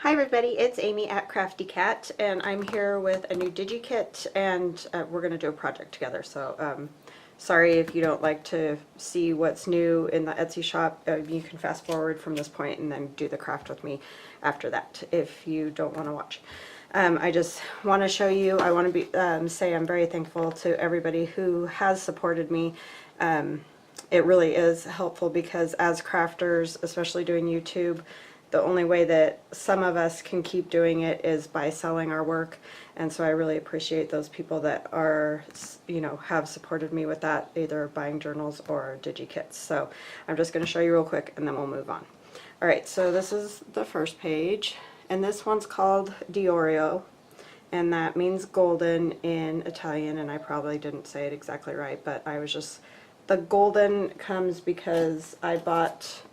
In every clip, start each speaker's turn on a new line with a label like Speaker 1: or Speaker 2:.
Speaker 1: Hi everybody, it's Amy at Crafty Cat, and I'm here with a new DigiKit, and we're going to do a project together. So sorry if you don't like to see what's new in the Etsy shop. You can fast forward from this point and then do the craft with me after that if you don't want to watch. I just want to show you, I want to say I'm very thankful to everybody who has supported me. It really is helpful because as crafters, especially doing YouTube, the only way that some of us can keep doing it is by selling our work, and so I really appreciate those people that are, have supported me with that, either buying journals or DigiKits. So I'm just going to show you real quick and then we'll move on. Alright, so this is the first page, and this one's called D'Orio, and that means golden in Italian, and I probably didn't say it exactly right, but the golden comes because I bought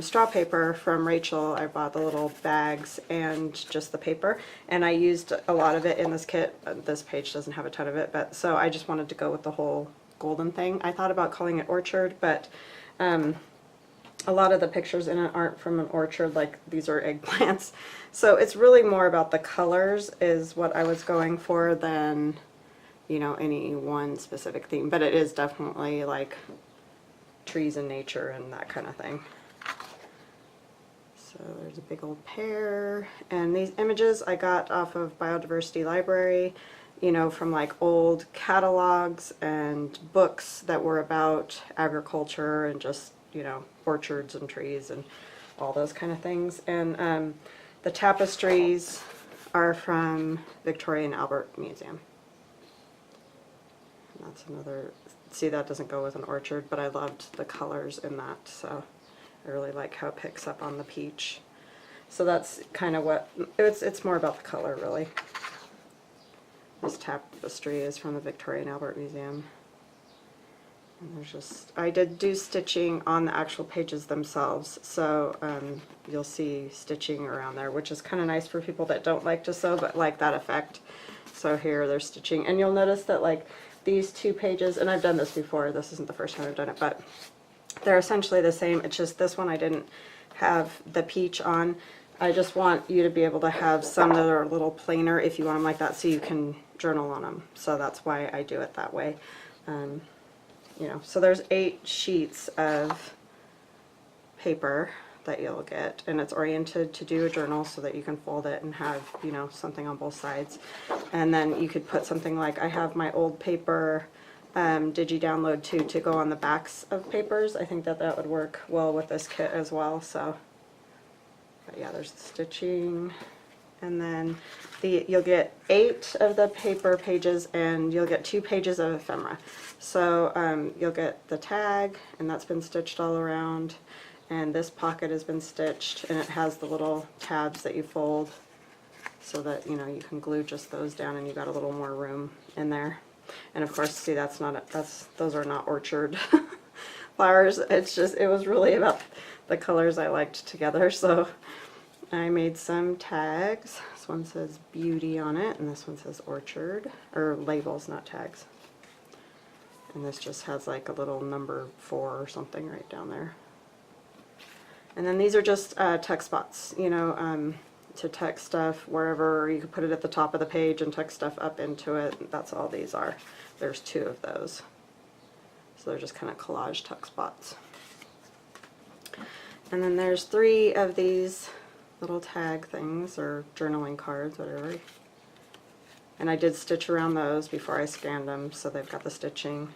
Speaker 1: straw paper from Rachel. I bought the little bags and just the paper, and I used a lot of it in this kit. This page doesn't have a ton of it, but so I just wanted to go with the whole golden thing. I thought about calling it orchard, but a lot of the pictures in it aren't from an orchard, like these are eggplants. So it's really more about the colors is what I was going for than, any one specific theme, but it is definitely like trees and nature and that kind of thing. So there's a big old pear, and these images I got off of Biodiversity Library, from like old catalogs and books that were about agriculture and just, orchards and trees and all those kind of things. And the tapestries are from Victoria and Albert Museum. And that's another, see, that doesn't go with an orchard, but I loved the colors in that, so I really like how it picks up on the peach. So that's kind of what, it's more about the color, really. This tapestry is from the Victoria and Albert Museum. And there's just, I did do stitching on the actual pages themselves, so you'll see stitching around there, which is kind of nice for people that don't like to sew but like that effect. So here there's stitching, and you'll notice that like these two pages, and I've done this before, this isn't the first time I've done it, but they're essentially the same. It's just this one I didn't have the peach on. I just want you to be able to have some that are a little plainer if you want them like that, so you can journal on them. So that's why I do it that way. So there's 8 sheets of paper that you'll get, and it's oriented to do a journal so that you can fold it and have, something on both sides. And then you could put something like, I have my old paper Digi-Download to go on the backs of papers. I think that would work well with this kit as well. So, but yeah, there's the stitching, and then you'll get 8 of the paper pages, and you'll get 2 pages of ephemera. So you'll get the tag, and that's been stitched all around, and this pocket has been stitched, and it has the little tabs that you fold so that you can glue just those down, and you've got a little more room in there. And of course, see, those are not orchard flowers. It was really about the colors I liked together. So I made some tags. This one says beauty on it, and this one says orchard, or labels, not tags. And this just has like a little number 4 or something right down there. And then these are just tuck spots, to tuck stuff wherever. You could put it at the top of the page and tuck stuff up into it. That's all these are. There's 2 of those. So they're just kind of collage tuck spots. And then there's 3 of these little tag things, or journaling cards, whatever. And I did stitch around those before I scanned them, so they've got the stitching.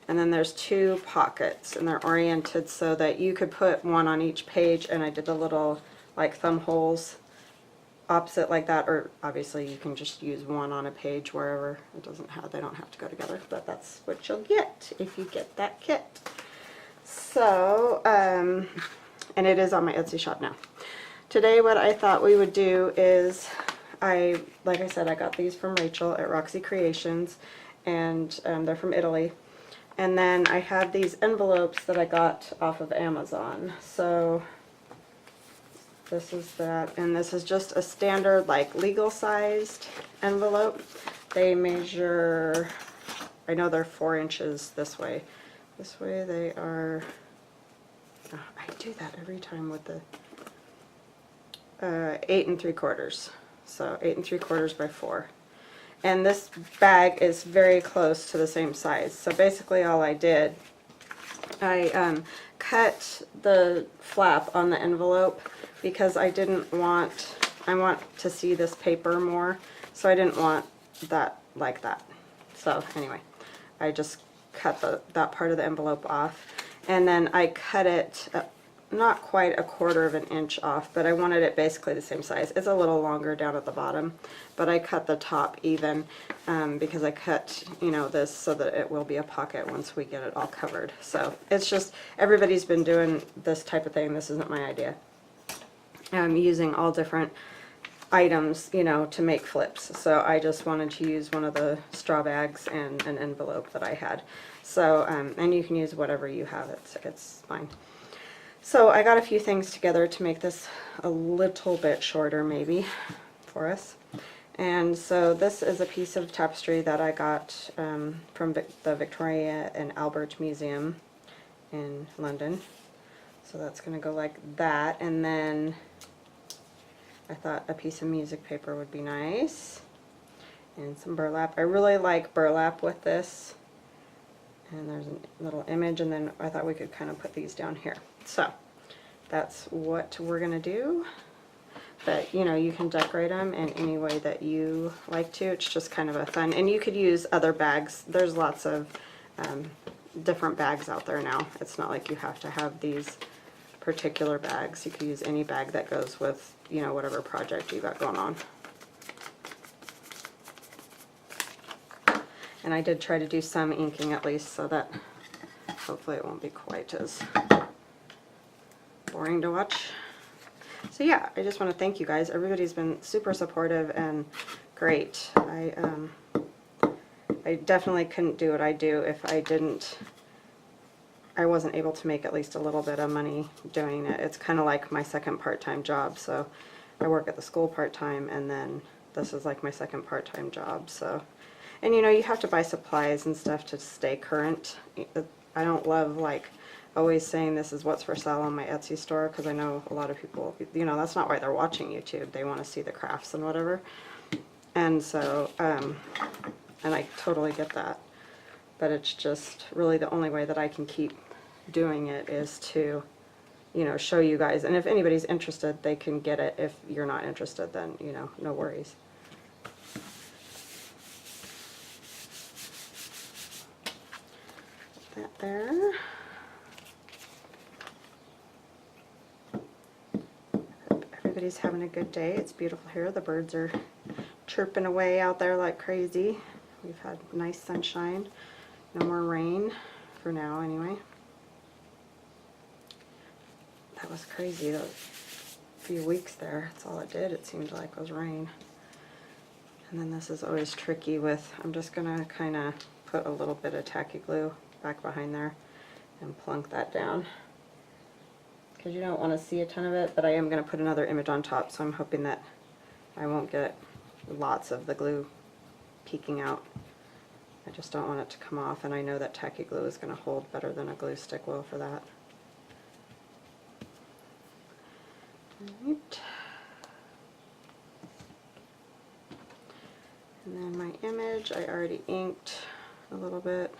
Speaker 1: And then there's 2 pockets, and they're oriented so that you could put one on each page, and I did the little like thumb holes opposite like that, or obviously you can just use one on a page wherever. They don't have to go together, but that's what you'll get if you get that kit. So and it is on my Etsy shop now. Today what I thought we would do is, like I said, I got these from Rachel at Roxy Creations, and they're from Italy. And then I have these envelopes that I got off of Amazon. So this is that, and this is just a standard like legal sized envelope. They measure, I know they're 4 inches this way. This way they are, oh, I do that every time with the 8 3/4. So 8 3/4 by 4. And this bag is very close to the same size. So basically all I did, I cut the flap on the envelope because I want to see this paper more, so I didn't want that like that. So anyway, I just cut that part of the envelope off, and then I cut it not quite 1/4 of an inch off, but I wanted it basically the same size. It's a little longer down at the bottom, but I cut the top even because I cut, you know, this so that it will be a pocket once we get it all covered. So it's just, everybody's been doing this type of thing. This isn't my idea. I'm using all different items, you know, to make flips. So I just wanted to use one of the straw bags and an envelope that I had. So, and you can use whatever you have, it's fine. So I got a few things together to make this a little bit shorter maybe for us. And so this is a piece of tapestry that I got from the Victoria and Albert Museum in London. So that's going to go like that, and then I thought a piece of music paper would be nice, and some burlap. I really like burlap with this, and there's a little image, and then I thought we could kind of put these down here. So that's what we're going to do. But you know, you can decorate them in any way that you like to. It's just kind of a fun, and you could use other bags. There's lots of different bags out there now. It's not like you have to have these particular bags. You could use any bag that goes with, you know, whatever project you got going on. And I did try to do some inking at least, so that hopefully it won't be quite as boring to watch. So yeah, I just want to thank you guys. Everybody's been super supportive and great. I definitely couldn't do what I do if I wasn't able to make at least a little bit of money doing it. It's kind of like my second part-time job. So I work at the school part-time, and then this is like my second part-time job. So, and you know, you have to buy supplies and stuff to stay current. I don't love like always saying this is what's for sale on my Etsy store, because I know a lot of people, you know, that's not why they're watching YouTube. They want to see the crafts and whatever. And so, and I totally get that. But it's just really the only way that I can keep doing it is to, you know, show you guys. And if anybody's interested, they can get it. If you're not interested, then, you know, no worries. Put that there. Everybody's having a good day. It's beautiful here. The birds are chirping away out there like crazy. We've had nice sunshine. No more rain, for now anyway. That was crazy, those few weeks there. That's all it did, it seemed like, was rain. And then this is always tricky with, I'm just going to kind of put a little bit of tacky glue back behind there and plunk that down. Because you don't want to see a ton of it, but I am going to put another image on top, so I'm hoping that I won't get lots of the glue peeking out. I just don't want it to come off, and I know that tacky glue is going to hold better than a glue stick will for that. Right. And then my image, I already inked a little bit.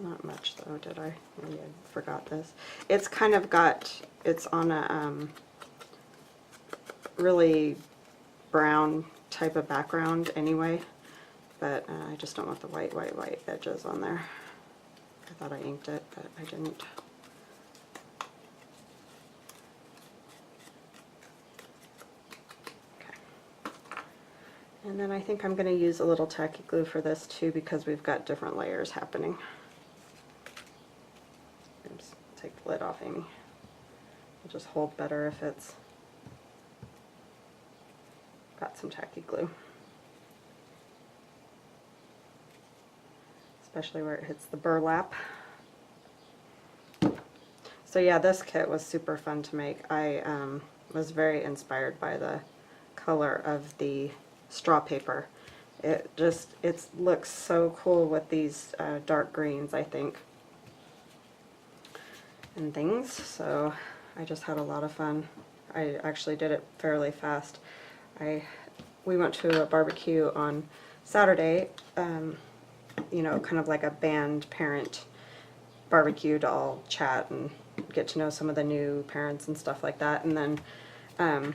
Speaker 1: Not much though, did I? Maybe I forgot this. It's kind of got, it's on a really brown type of background anyway. But I just don't want the white edges on there. I thought I inked it, but I didn't. Okay. And then I think I'm going to use a little tacky glue for this too, because we've got different layers happening. Oops, take the lid off, Amy. It'll just hold better if it's got some tacky glue. Especially where it hits the burlap. So yeah, this kit was super fun to make. I was very inspired by the color of the straw paper. It looks so cool with these dark greens, I think, and things. So I just had a lot of fun. I actually did it fairly fast. We went to a barbecue on Saturday, you know, kind of like a band parent barbecue to all chat and get to know some of the new parents and stuff like that. And then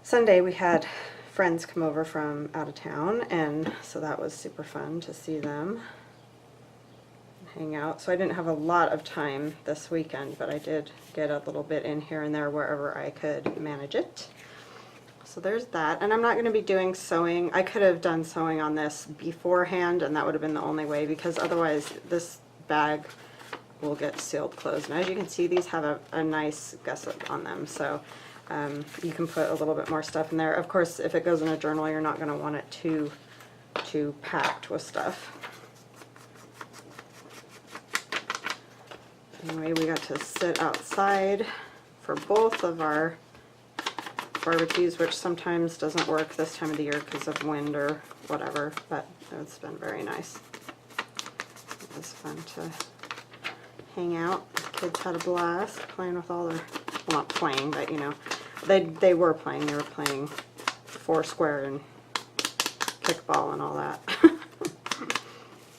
Speaker 1: Sunday we had friends come over from out of town, and so that was super fun to see them hang out. So I didn't have a lot of time this weekend, but I did get a little bit in here and there wherever I could manage it. So there's that. And I'm not going to be doing sewing. I could have done sewing on this beforehand, and that would have been the only way, because otherwise this bag will get sealed closed. And as you can see, these have a nice gusset on them, so you can put a little bit more stuff in there. Of course, if it goes in a journal, you're not going to want it too packed with stuff. Anyway, we got to sit outside for both of our barbecues, which sometimes doesn't work this time of the year because of wind or whatever, but it's been very nice. It was fun to hang out. The kids had a blast playing with all their, well, not playing, but you know, they were playing. They were playing Foursquare and kickball and all that.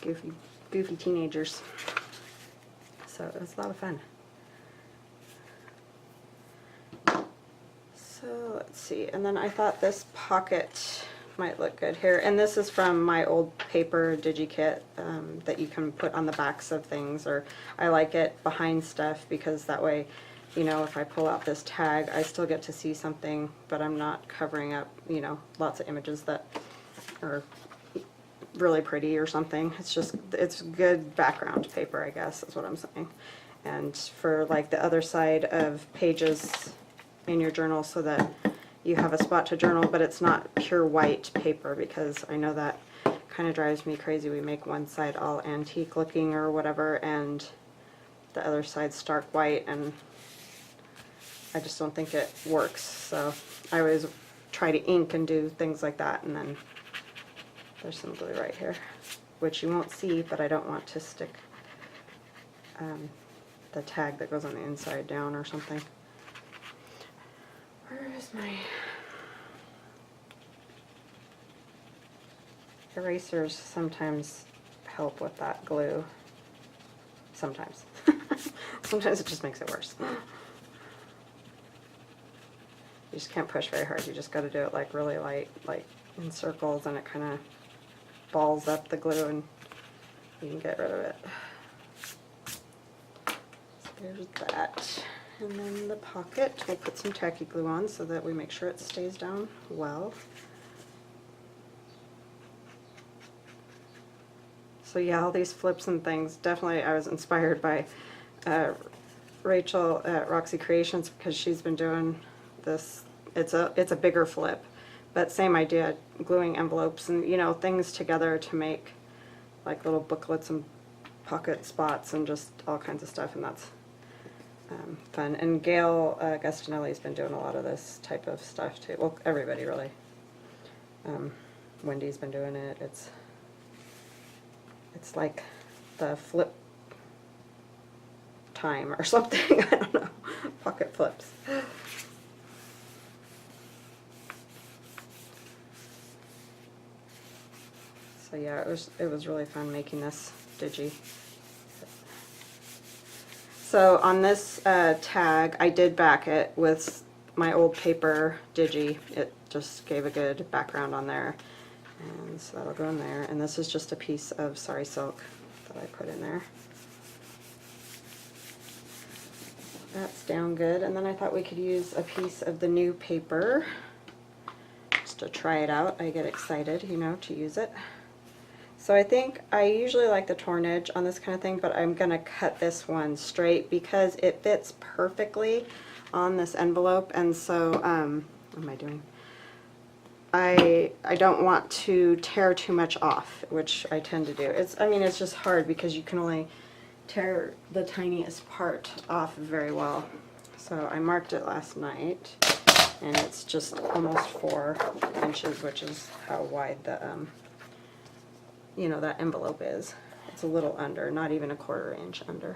Speaker 1: Goofy teenagers. So it was a lot of fun. So let's see, and then I thought this pocket might look good here, and this is from my old paper DigiKit that you can put on the backs of things, or I like it behind stuff because that way, you know, if I pull out this tag, I still get to see something, but I'm not covering up, you know, lots of images that are really pretty or something. It's just, it's good background paper, I guess, is what I'm saying. And for like the other side of pages in your journal, so that you have a spot to journal, but it's not pure white paper, because I know that kind of drives me crazy. We make one side all antique looking or whatever, and the other side stark white, and I just don't think it works. So I always try to ink and do things like that. And then there's some glue right here, which you won't see, but I don't want to stick the tag that goes on the inside down or something. Where is my erasers? Sometimes help with that glue. Sometimes. Sometimes it just makes it worse. You just can't push very hard. You just got to do it like really light, like in circles, and it kind of balls up the glue and you can get rid of it. So there's that. And then the pocket, we'll put some tacky glue on so that we make sure it stays down well. So yeah, all these flips and things, definitely I was inspired by Rachel at Roxy Creations, because she's been doing this. It's a bigger flip, but same idea, gluing envelopes and, you know, things together to make like little booklets and pocket spots and just all kinds of stuff, and that's fun. And Gayle Agostinelli has been doing a lot of this type of stuff too. Well, everybody really. Wendy's been doing it. It's like the flip time or something. I don't know. Pocket flips. So yeah, it was really fun making this digi. So on this tag, I did back it with my old paper digi. It just gave a good background on there, and so that'll go in there. And this is just a piece of sari silk that I put in there. That's down good. And then I thought we could use a piece of the new paper just to try it out. I get excited, you know, to use it. So I think I usually like the torn edge on this kind of thing, but I'm going to cut this one straight because it fits perfectly on this envelope. And so, what am I doing? I don't want to tear too much off, which I tend to do. I mean, it's just hard because you can only tear the tiniest part off very well. So I marked it last night, and it's just almost 4 inches, which is how wide the you know, that envelope is. It's a little under, not even a 1/4 inch under.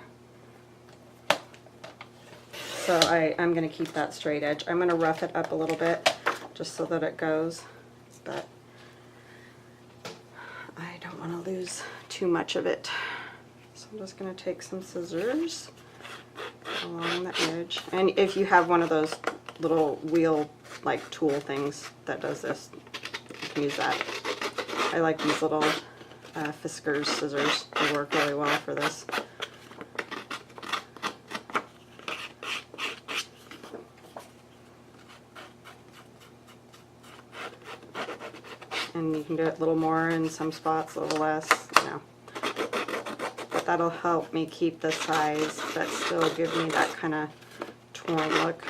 Speaker 1: So I'm going to keep that straight edge. I'm going to rough it up a little bit just so that it goes, but I don't want to lose too much of it. So I'm just going to take some scissors along the edge. And if you have one of those little wheel like tool things that does this, you can use that. I like these little Fiskars scissors. They work really well for this. And you can do it a little more in some spots, a little less, you know. But that'll help me keep the size, but still give me that kind of torn look.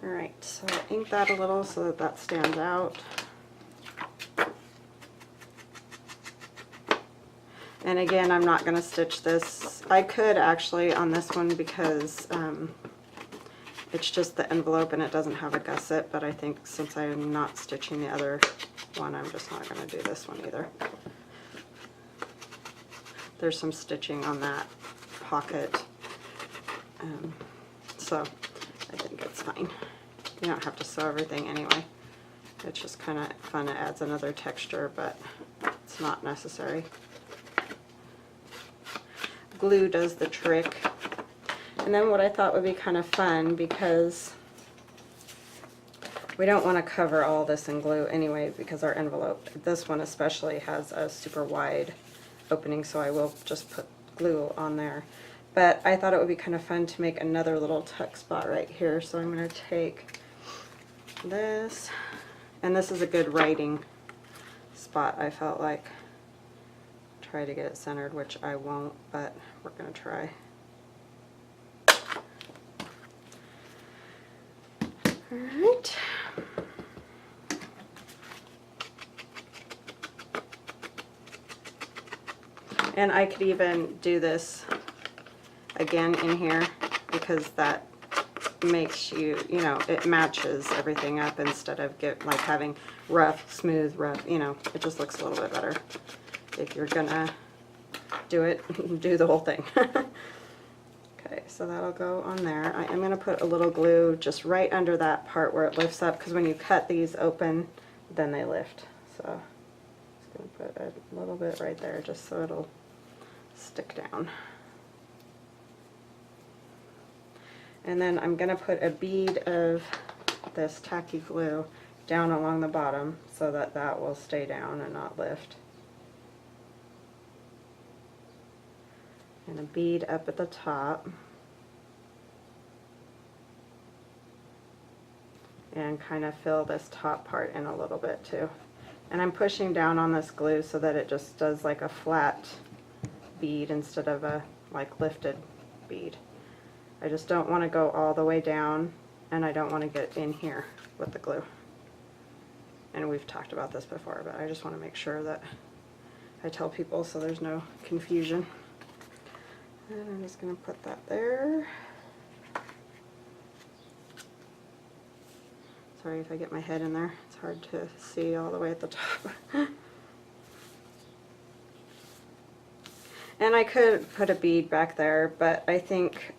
Speaker 1: Alright, so I ink that a little so that that stands out. And again, I'm not going to stitch this. I could actually on this one because it's just the envelope and it doesn't have a gusset, but I think since I'm not stitching the other one, I'm just not going to do this one either. There's some stitching on that pocket, so I think it's fine. You don't have to sew everything anyway. It's just kind of fun. It adds another texture, but it's not necessary. Glue does the trick. And then what I thought would be kind of fun, because we don't want to cover all this in glue anyway, because our envelope, this one especially, has a super wide opening, so I will just put glue on there. But I thought it would be kind of fun to make another little tuck spot right here, so I'm going to take this, and this is a good writing spot, I felt like. Try to get it centered, which I won't, but we're going to try. Alright. And I could even do this again in here, because that makes you know, it matches everything up instead of like having rough, smooth, rough, you know, it just looks a little bit better. If you're gonna do it, do the whole thing. Okay, so that'll go on there. I am going to put a little glue just right under that part where it lifts up, because when you cut these open, then they lift. So I'm just going to put a little bit right there just so it'll stick down. And then I'm going to put a bead of this tacky glue down along the bottom so that that will stay down and not lift. And a bead up at the top. And kind of fill this top part in a little bit too. And I'm pushing down on this glue so that it just does like a flat bead instead of a like lifted bead. I just don't want to go all the way down, and I don't want to get in here with the glue. And we've talked about this before, but I just want to make sure that I tell people so there's no confusion. And I'm just going to put that there. Sorry if I get my head in there. It's hard to see all the way at the top. And I could put a bead back there, but I think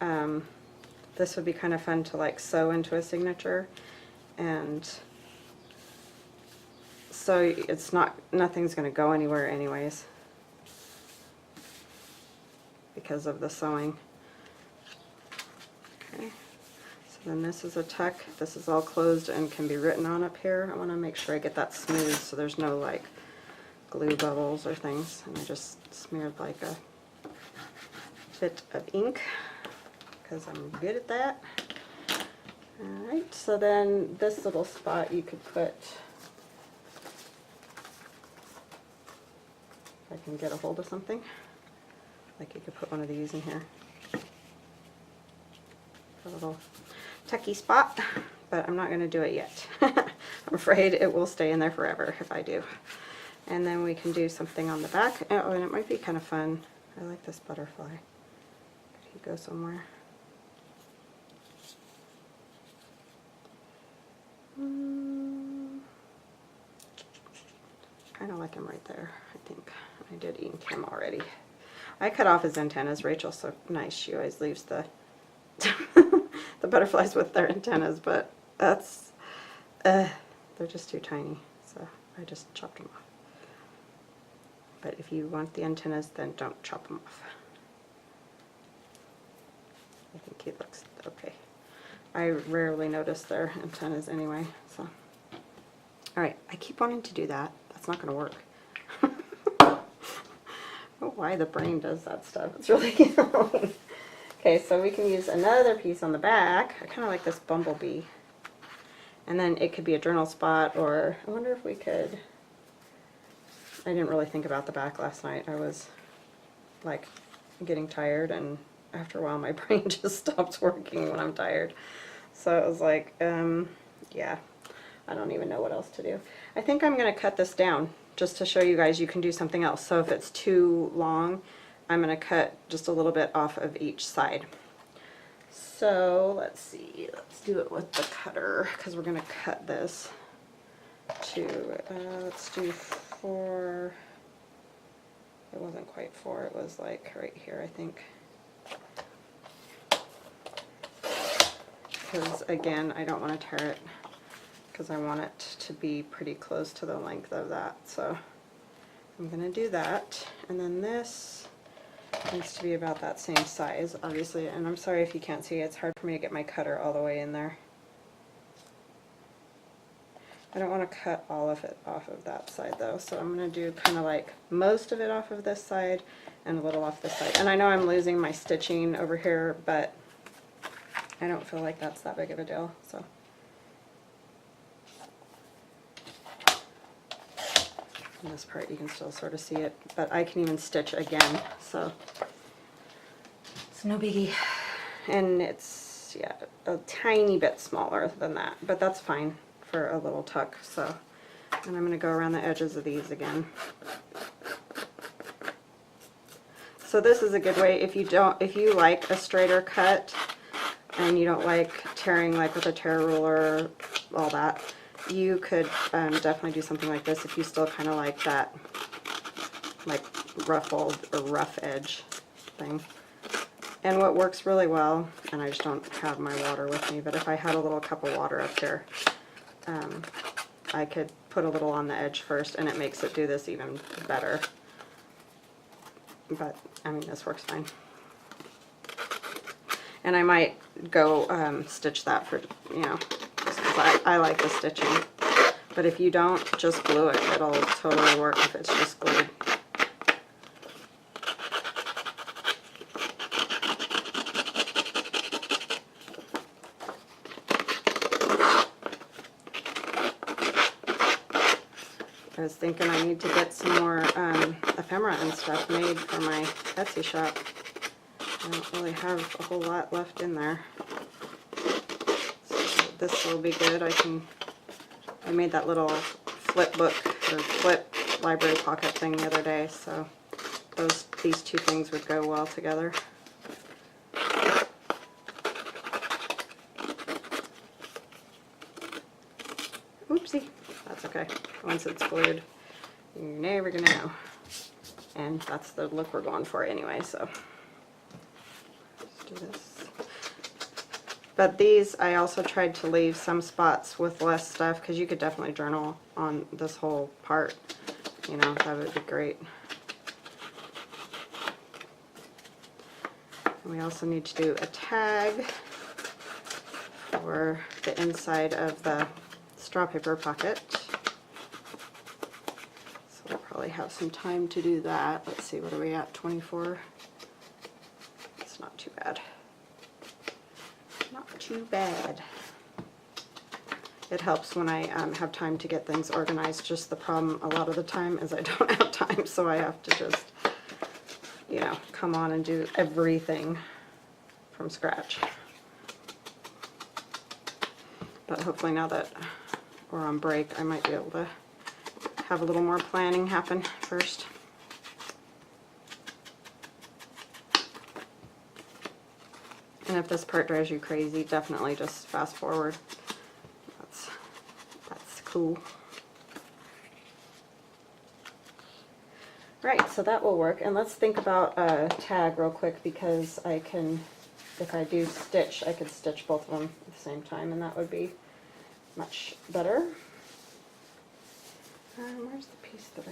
Speaker 1: this would be kind of fun to like sew into a signature, and so it's not, nothing's going to go anywhere anyways because of the sewing. Okay, so then this is a tuck. This is all closed and can be written on up here. I want to make sure I get that smooth so there's no like glue bubbles or things, and I just smeared like a bit of ink because I'm good at that. Alright, so then this little spot you could put, if I can get a hold of something, like you could put one of these in here. A little tucky spot, but I'm not going to do it yet. I'm afraid it will stay in there forever if I do. And then we can do something on the back. Oh, and it might be kind of fun. I like this butterfly. Could he go somewhere? Kind of like him right there, I think. I did ink him already. I cut off his antennas. Rachel's so nice. She always leaves the the butterflies with their antennas, but that's they're just too tiny, so I just chopped them off. But if you want the antennas, then don't chop them off. I think he looks okay. I rarely notice their antennas anyway, so. Alright, I keep wanting to do that. That's not going to work. I don't know why the brain does that stuff. It's really annoying. Okay, so we can use another piece on the back. I kind of like this bumblebee. And then it could be a journal spot, or I wonder if we could, I didn't really think about the back last night. I was like getting tired, and after a while my brain just stops working when I'm tired. So it was like, yeah, I don't even know what else to do. I think I'm going to cut this down just to show you guys you can do something else. So if it's too long, I'm going to cut just a little bit off of each side. So let's see, let's do it with the cutter, because we're going to cut this to, let's do 4, it wasn't quite 4, it was like right here, I think. Because again, I don't want to tear it, because I want it to be pretty close to the length of that. So I'm going to do that, and then this needs to be about that same size, obviously, and I'm sorry if you can't see, it's hard for me to get my cutter all the way in there. I don't want to cut all of it off of that side though, so I'm going to do kind of like most of it off of this side and a little off this side. And I know I'm losing my stitching over here, but I don't feel like that's that big of a deal. So in this part you can still sort of see it, but I can even stitch again, so it's no biggie. And it's, yeah, a tiny bit smaller than that, but that's fine for a little tuck. So, and I'm going to go around the edges of these again. So this is a good way if you like a straighter cut and you don't like tearing like with a tear ruler, all that, you could definitely do something like this if you still kind of like that like ruffled or rough edge thing. And what works really well, and I just don't have my water with me, but if I had a little cup of water up here, I could put a little on the edge first, and it makes it do this even better. But I mean, this works fine. And I might go stitch that for, you know, just because I like the stitching. But if you don't, just glue it. It'll totally work if it's just glued. I was thinking I need to get some more ephemera and stuff made for my Etsy shop. I don't really have a whole lot left in there. So this will be good. I made that little flip book or flip library pocket thing the other day, so these two things would go well together. Oopsie, that's okay. Once it's glued, you're never gonna know. And that's the look we're going for anyway, so let's do this. But these, I also tried to leave some spots with less stuff, because you could definitely journal on this whole part. You know, that would be great. And we also need to do a tag for the inside of the straw paper pocket. So we'll probably have some time to do that. Let's see, what are we at, 24? It's not too bad. Not too bad. It helps when I have time to get things organized. Just the problem a lot of the time is I don't have time, so I have to just, you know, come on and do everything from scratch. But hopefully now that we're on break, I might be able to have a little more planning happen first. And if this part drives you crazy, definitely just fast forward. That's cool. Right, so that will work. And let's think about a tag real quick, because I can, if I do stitch, I could stitch both of them at the same time, and that would be much better. Where's the piece that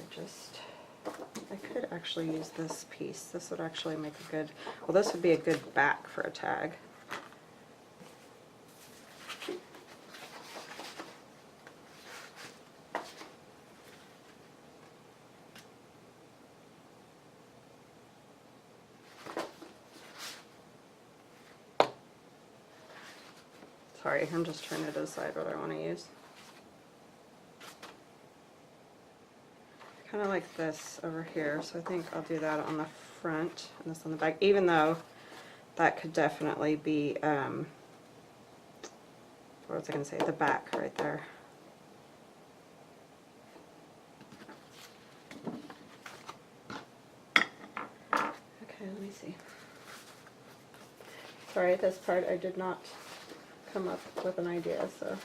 Speaker 1: I could actually use this piece. This would actually make a good, well, this would be a good back for a tag. Sorry, I'm just trying to decide what I want to use. Kind of like this over here, so I think I'll do that on the front and this on the back, even though that could definitely be, what was I going to say, the back right there. Okay, let me see. Sorry, this part I did not come up with an idea, so.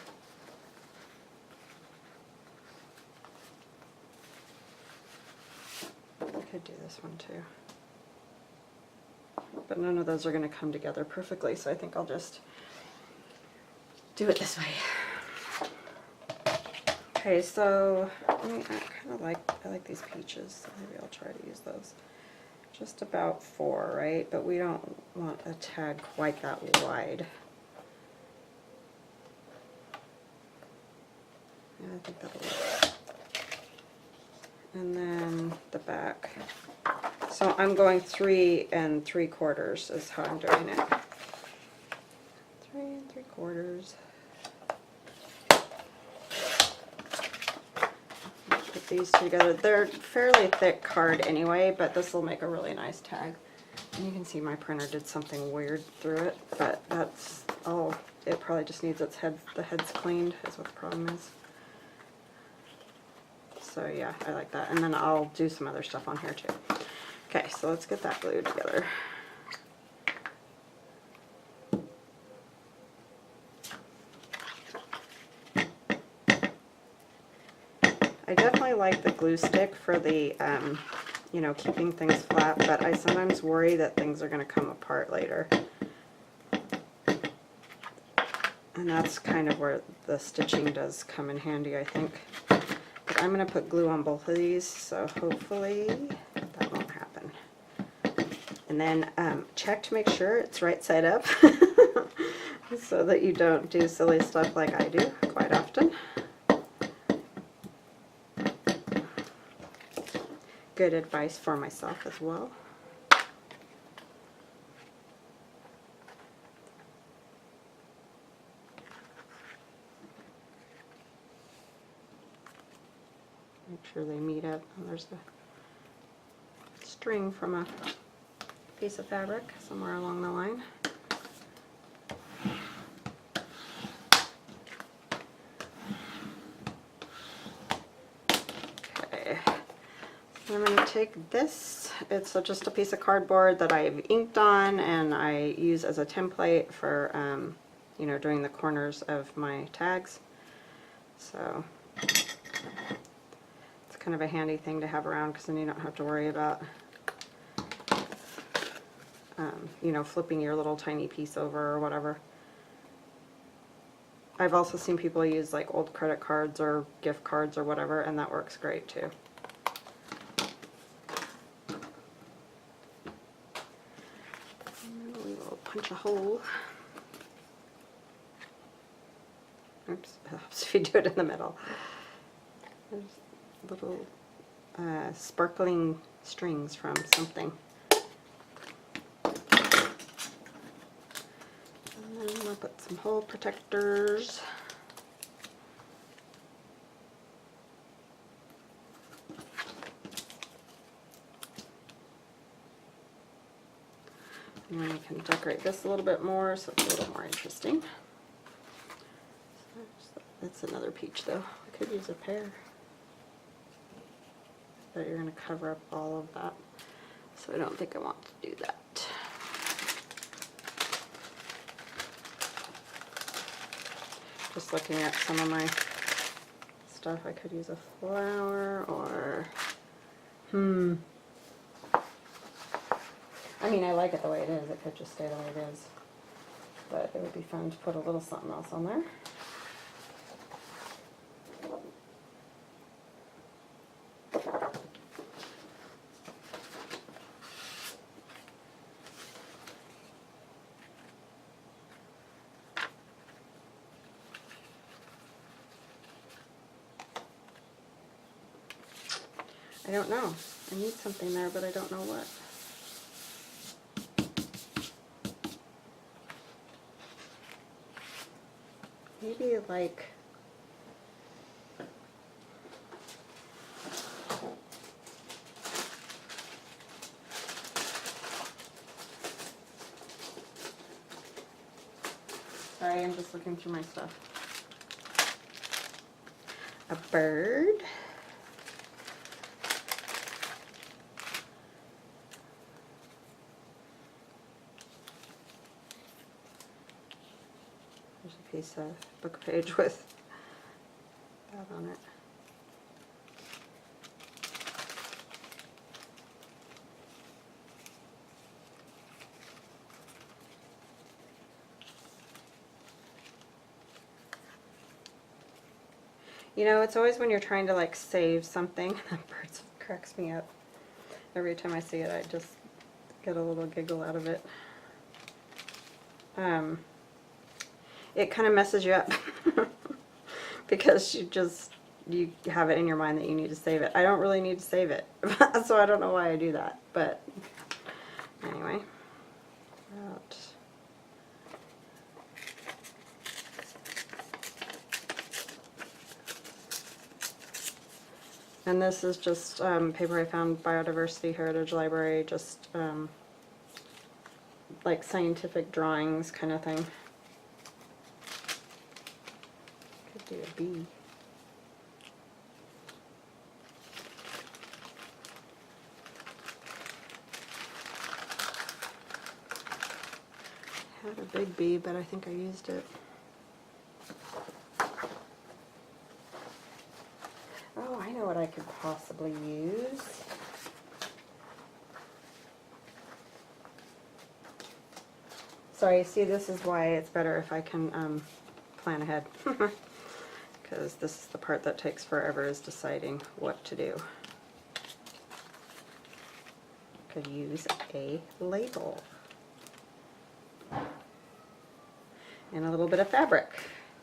Speaker 1: I could do this one too. But none of those are going to come together perfectly, so I think I'll just do it this way. Okay, so I like these peaches, so maybe I'll try to use those. Just about 4, right? But we don't want a tag quite that wide. Yeah, I think that'll work. And then the back. So I'm going 3 3/4 is how I'm doing it. 3 3/4. Put these together. They're fairly thick card anyway, but this will make a really nice tag. And you can see my printer did something weird through it, but that's all. It probably just needs its head. The head's cleaned is what the problem is. So yeah, I like that. And then I'll do some other stuff on here too. Okay, so let's get that glued together. I definitely like the glue stick for the, you know, keeping things flat, but I sometimes worry that things are going to come apart later. And that's kind of where the stitching does come in handy, I think. But I'm going to put glue on both of these, so hopefully that won't happen. And then check to make sure it's right side up so that you don't do silly stuff like I do quite often. Good advice for myself as well. Make sure they meet up. Oh, there's a string from a piece of fabric somewhere along the line. Okay, so I'm going to take this. It's just a piece of cardboard that I've inked on and I use as a template for, you know, doing the corners of my tags. So it's kind of a handy thing to have around because then you don't have to worry about you know, flipping your little tiny piece over or whatever. I've also seen people use like old credit cards or gift cards or whatever, and that works great too. And then we will punch a hole. Oops, it helps if you do it in the middle. There's little sparkling strings from something. And then we'll put some hole protectors. And then we can decorate this a little bit more so it's a little more interesting. So that's another peach though. I could use a pair. that you're going to cover up all of that. So I don't think I want to do that. Just looking at some of my stuff, I could use a flower or, I mean, I like it the way it is. It could just stay the way it is. But it would be fun to put a little something else on there. I don't know. I need something there, but I don't know what. Maybe like, sorry, I'm just looking through my stuff. A bird. There's a piece of book page with that on it. You know, it's always when you're trying to like save something, that bird cracks me up. Every time I see it, I just get a little giggle out of it. It kind of messes you up because you have it in your mind that you need to save it. I don't really need to save it, so I don't know why I do that, but anyway. Out. And this is just paper I found, Biodiversity Heritage Library, just like scientific drawings kind of thing. Could do a bee. Had a big bee, but I think I used it. Oh, I know what I could possibly use. Sorry, see, this is why it's better if I can plan ahead. Because this is the part that takes forever, is deciding what to do. Could use a label. And a little bit of fabric.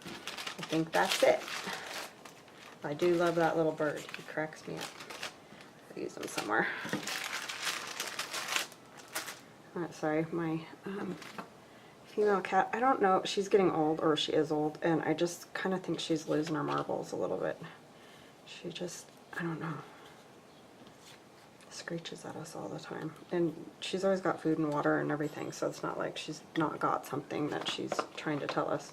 Speaker 1: I think that's it. I do love that little bird. He cracks me up. I'll use him somewhere. Sorry, my female cat, I don't know, she's getting old, or she is old, and I just kind of think she's losing her marbles a little bit. She just, I don't know, screeches at us all the time. And she's always got food and water and everything, so it's not like she's not got something that she's trying to tell us.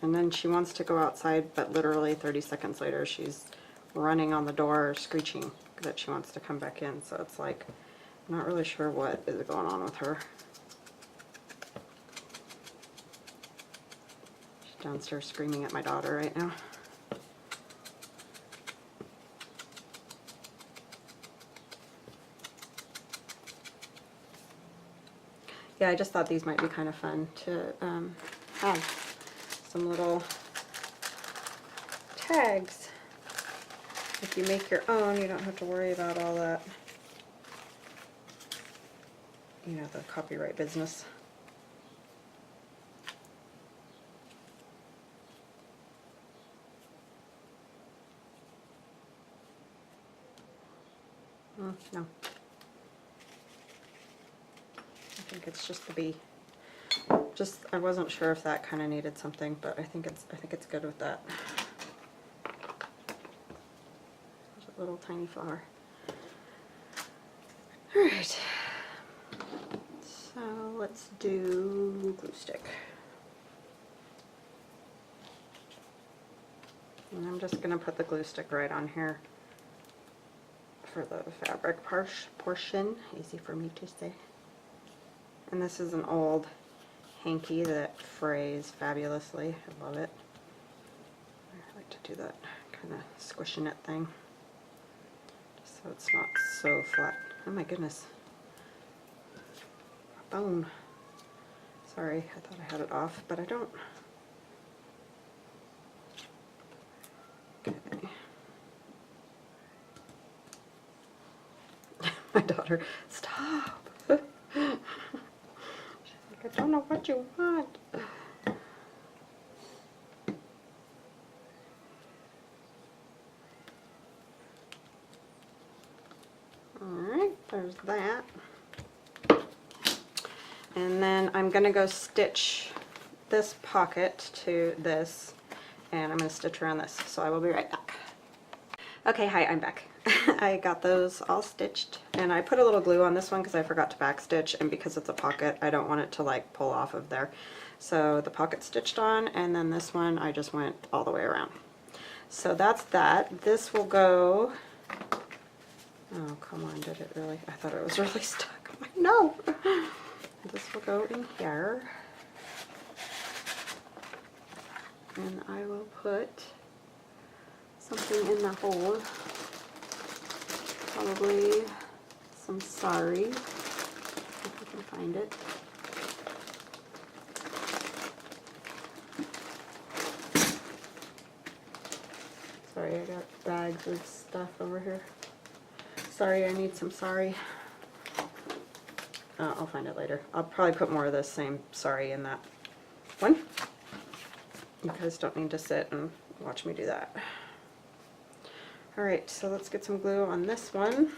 Speaker 1: And then she wants to go outside, but literally 30 seconds later she's running on the door, screeching that she wants to come back in. So it's like, I'm not really sure what is going on with her. She's downstairs screaming at my daughter right now. Yeah, I just thought these might be kind of fun to have. Some little tags. If you make your own, you don't have to worry about all that, you know, the copyright business. No. I think it's just the bee. Just, I wasn't sure if that kind of needed something, but I think it's good with that. There's a little tiny flower. All right. So let's do glue stick. And I'm just going to put the glue stick right on here for the fabric portion. Easy for me to say. And this is an old hanky that frays fabulously. I love it. I like to do that kind of squishing it thing, just so it's not so flat. Oh my goodness. Bone. Sorry, I thought I had it off, but I don't. Okay. My daughter, stop! She's like, I don't know what you want. Alright, there's that. And then I'm going to go stitch this pocket to this, and I'm going to stitch around this, so I will be right back. Okay, hi, I'm back. I got those all stitched, and I put a little glue on this one because I forgot to back stitch, and because it's a pocket I don't want it to like pull off of there. So the pocket stitched on, and then this one I just went all the way around. So that's that. This will go, oh come on, did it really? I thought it was really stuck. I'm like, no! This will go in here, and I will put something in the hole, probably some sari, if I can find it. Sorry, I got bags of stuff over here. Sorry, I need some sari. I'll find it later. I'll probably put more of this same sari in that one. You guys don't need to sit and watch me do that. Alright, so let's get some glue on this one.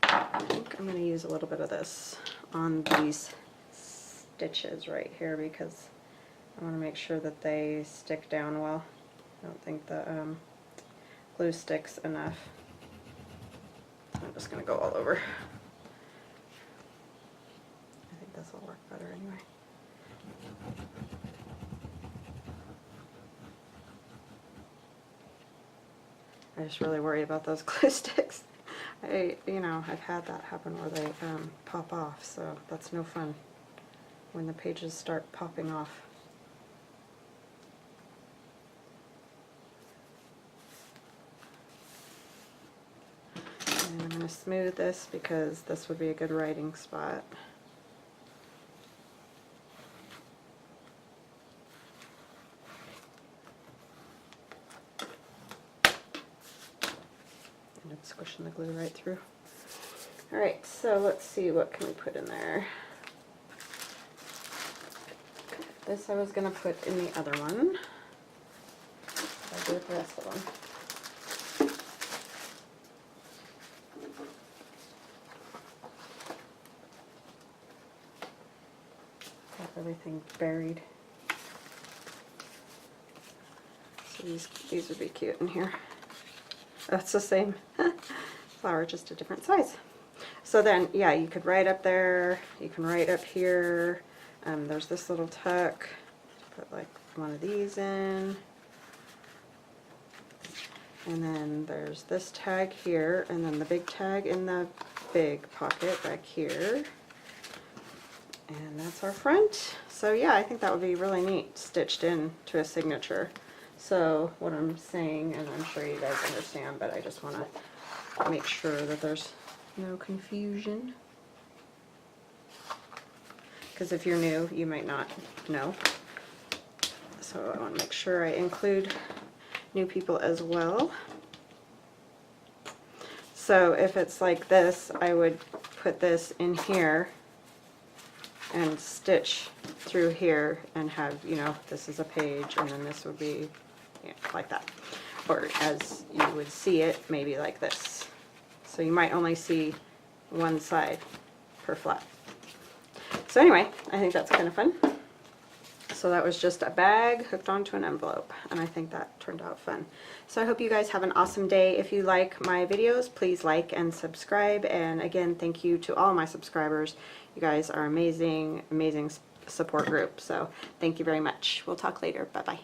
Speaker 1: I think I'm going to use a little bit of this on these stitches right here because I want to make sure that they stick down well. I don't think the glue sticks enough. I'm just going to go all over. I think this will work better anyway. I just really worry about those glue sticks. I've had that happen where they pop off, so that's no fun when the pages start popping off. And I'm going to smooth this because this would be a good writing spot. Squishing the glue right through. Alright, so let's see, what can we put in there? This I was going to put in the other one. I'll do the rest of them. Got everything buried. So these would be cute in here. That's the same flower, just a different size. So then, yeah, you could write up there, you can write up here. There's this little tuck. Put like one of these in. And then there's this tag here, and then the big tag in the big pocket back here. And that's our front. So yeah, I think that would be really neat, stitched in to a signature. So what I'm saying, and I'm sure you guys understand, but I just want to make sure that there's no confusion. Because if you're new, you might not know. So I want to make sure I include new people as well. So if it's like this, I would put this in here and stitch through here and have, this is a page, and then this would be like that. Or as you would see it, maybe like this. So you might only see one side per flat. So anyway, I think that's kind of fun. So that was just a bag hooked onto an envelope, and I think that turned out fun. So I hope you guys have an awesome day. If you like my videos, please like and subscribe. And again, thank you to all my subscribers. You guys are amazing, amazing support group. So thank you very much. We'll talk later. Bye-bye.